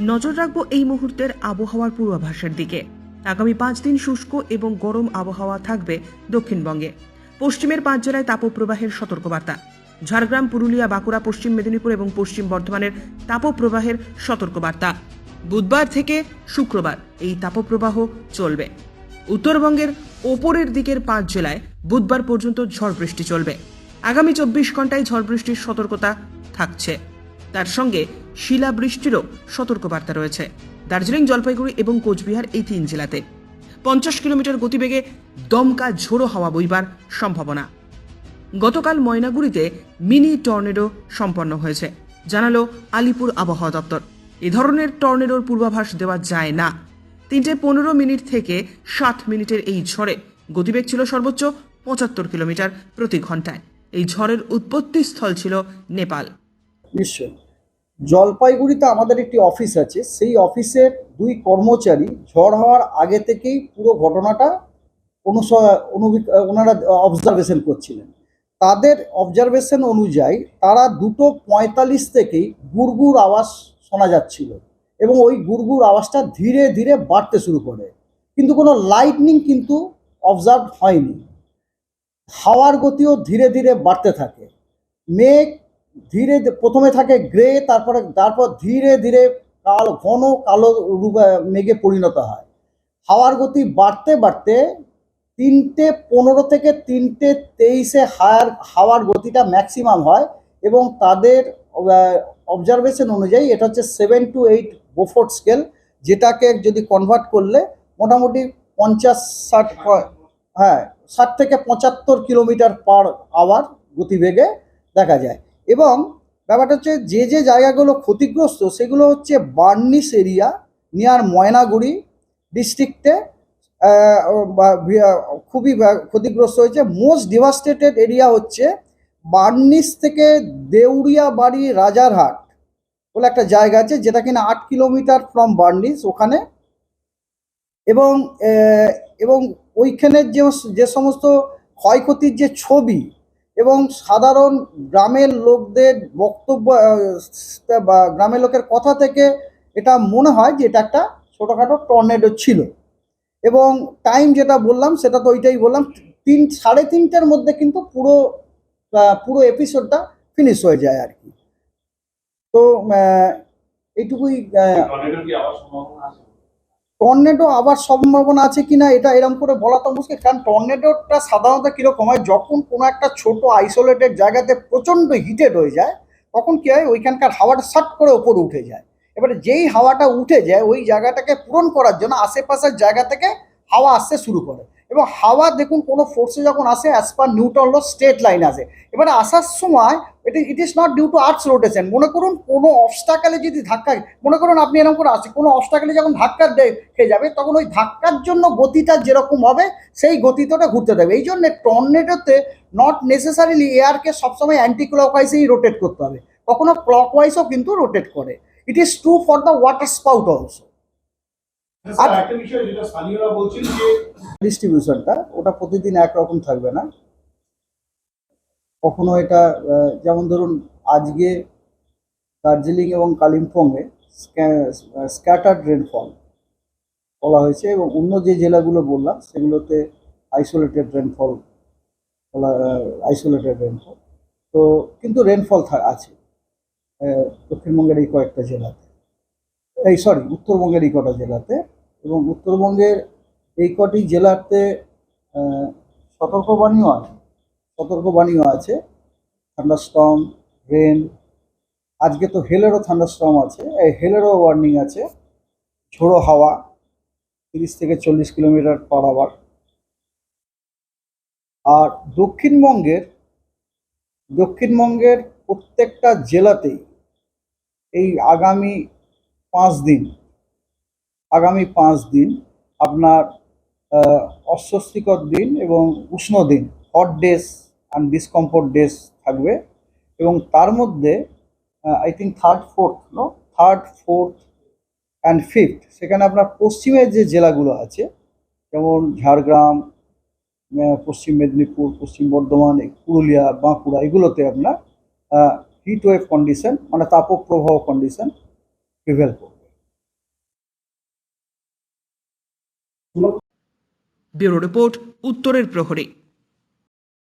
নজর রাখবো এই মুহূর্তের আবহাওয়ার পূর্বাভাসের দিকে। আগামী 5 দিন শুষ্ক এবং গরম আবহাওয়া থাকবে দক্ষিণবঙ্গে। পশ্চিমের 5 জেলায় তাপপ্রবাহের সতর্কবার্তা। ঝাড়গ্রাম, পুরুলিয়া, বাঁকুড়া, পশ্চিম মেদিনীপুর এবং পশ্চিম বর্ধমানের তাপপ্রবাহের সতর্কবার্তা। বুধবার থেকে শুক্রবার এই তাপপ্রবাহ চলবে। উত্তরবঙ্গের ওপরের দিকের 5 জেলায় বুধবার পর্যন্ত ঝড় বৃষ্টি চলবে। আগামী 24 ঘন্টায় ঝড় বৃষ্টির সতর্কতা থাকছে। তার সঙ্গে শিলাবৃষ্টিরও সতর্কবার্তা রয়েছে দার্জিলিং, জলপাইগুড়ি এবং কোচবিহার এই 3 জেলাতে। 50 কিলোমিটার গতিবেগে দমকা ঝোড়ো হাওয়া বইবার সম্ভাবনা। গতকাল ময়নাগুড়িতে মিনি টর্নেডো সম্পন্ন হয়েছে, জানালো আলিপুর আবহাওয়া দপ্তর। এ ধরনের টর্নেডোর পূর্বাভাস দেওয়া যায় না। 3:15 থেকে 7 মিনিটের এই ঝড়ে গতিবেগ ছিল সর্বোচ্চ 75 কিলোমিটার প্রতি ঘন্টায়। এই ঝড়ের উৎপত্তি স্থল ছিল নেপাল। নিশ্চয়ই। জলপাইগুড়িতে আমাদের একটি অফিস আছে, সেই অফিসের 2 কর্মচারী ঝড় হওয়ার আগে থেকেই পুরো ঘটনাটা ওনারা অবজারভেশন করছিলেন। তাদের অবজারভেশন অনুযায়ী তারা 2:45 থেকেই গুড়গুড় আওয়াজ শোনা যাচ্ছিল এবং ওই গুড়গুড় আওয়াজটা ধীরে ধীরে বাড়তে শুরু করে, কিন্তু কোনো লাইটনিং কিন্তু অবজার্ভ হয়নি। হাওয়ার গতিও ধীরে ধীরে বাড়তে থাকে। মেঘ ধীরে প্রথমে থাকে গ্রে, তারপর ধীরে ধীরে ঘন কালো মেঘে পরিণত হয়। হাওয়ার গতি বাড়তে বাড়তে 3:15 থেকে 3:23 হাওয়ার গতিটা ম্যাক্সিমাম হয় এবং তাদের অবজারভেশন অনুযায়ী এটা হচ্ছে 7 to 8 বোফোর্ট স্কেল, যেটাকে যদি কনভার্ট করলে মোটামুটি 60 থেকে 75 কিলোমিটার পার আওয়ার গতিবেগে দেখা যায়। এবং ব্যাপারটা হচ্ছে যে জায়গাগুলো ক্ষতিগ্রস্ত সেগুলো হচ্ছে বার্নিশ এরিয়া নিয়ার ময়নাগুড়ি ডিস্ট্রিক্টে খুবই ক্ষতিগ্রস্ত হয়েছে। মোস্ট ডিভাস্টেটেড এরিয়া হচ্ছে বার্নিশ থেকে দেউরিয়া বাড়ি রাজারহাট বলে একটা জায়গা আছে, যেটা কিনা 8 কিলোমিটার ফ্রম বার্নিশ ওখানে। এবং এবং ওইখানের যে সমস্ত ক্ষয়ক্ষতির যে ছবি এবং সাধারণ গ্রামের লোকদের বক্তব্য বা গ্রামের লোকের কথা থেকে এটা মনে হয় যে এটা একটা ছোটোখাটো টর্নেডো ছিল। এবং টাইম যেটা বললাম সেটা তো ওইটাই বললাম, 3-3:30টার মধ্যে কিন্তু পুরো এপিসোডটা ফিনিশ হয়ে যায় আর কি। তো এইটুকুই। টর্নেডো আবার সম্ভাবনা আছে কিনা এটা এরকম করে বলা তো মুশকিল, কারণ টর্নেডোটা সাধারণত কীরকম হয়, যখন কোনো একটা ছোট আইসোলেটেড জায়গাতে প্রচণ্ড হিটেড হয়ে যায় তখন কী হয়, ওইখানকার হাওয়াটা সাট করে ওপরে উঠে যায়। এবারে যেই হাওয়াটা উঠে যায় ওই জায়গাটাকে পূরণ করার জন্য আশেপাশের জায়গা থেকে হাওয়া আসতে শুরু করে। এবং হাওয়া দেখুন কোনো ফোর্সে যখন আসে as per Newton law straight line আসে। এবারে আসার সময় it is not due to Earth's rotation. মনে করুন কোনো অবস্টাকেলে যদি ধাক্কা, মনে করুন আপনি এরকম করে আসছে, কোনো অবস্টাকেলে যখন ধাক্কা খেয়ে যাবে তখন ওই ধাক্কার জন্য গতিটা যেরকম হবে সেই গতিটা ঘুরতে দেবে। এই জন্য টর্নেডোতে নট নেসেসারিলি এয়ারকে সবসময় অ্যান্টি ক্লকওয়াইজেই রোটেট করতে হবে, কখনো ক্লকওয়াইজও কিন্তু রোটেট করে। It is true for the water spout also. আর একটা বিষয় যেটা স্থানীয়রা বলছেন যে ডিস্ট্রিবিউশনটা ওটা প্রতিদিন একরকম থাকবে না। কখনো এটা যেমন ধরুন আজকে দার্জিলিং এবং কালিম্পংয়ে স্ক্যাটার্ড রেনফল বলা হয়েছে এবং অন্য যে জেলাগুলো বললাম সেগুলোতে আইসোলেটেড রেনফল তো কিন্তু রেনফল আছে দক্ষিণবঙ্গের এই কয়েকটা জেলাতে, উত্তরবঙ্গের এই কটা জেলাতে। এবং উত্তরবঙ্গের এই কটি জেলাতে সতর্কবাণীও আছে থান্ডারস্টর্ম, রেন। আজকে তো হেলেরও থান্ডারস্টর্ম আছে, এই হেলেরও ওয়ার্নিং আছে। ঝোড়ো হাওয়া 30 থেকে 40 কিলোমিটার পার আওয়ার। আর দক্ষিণবঙ্গের প্রত্যেকটা জেলাতেই এই আগামী 5 দিন আপনার অস্বস্তিকর দিন এবং উষ্ণ দিন, hot days and discomfort days থাকবে। এবং তার মধ্যে I think third, fourth and fifth সেখানে আপনার পশ্চিমের যে জেলাগুলো আছে যেমন ঝাড়গ্রাম, পশ্চিম মেদিনীপুর, পশ্চিম বর্ধমান, পুরুলিয়া, বাঁকুড়া, এগুলোতে আপনার হিট ওয়েভ কন্ডিশন মানে তাপপ্রবাহ কন্ডিশন প্রিভেল করবে। ব্যুরো রিপোর্ট, উত্তরের প্রহরী।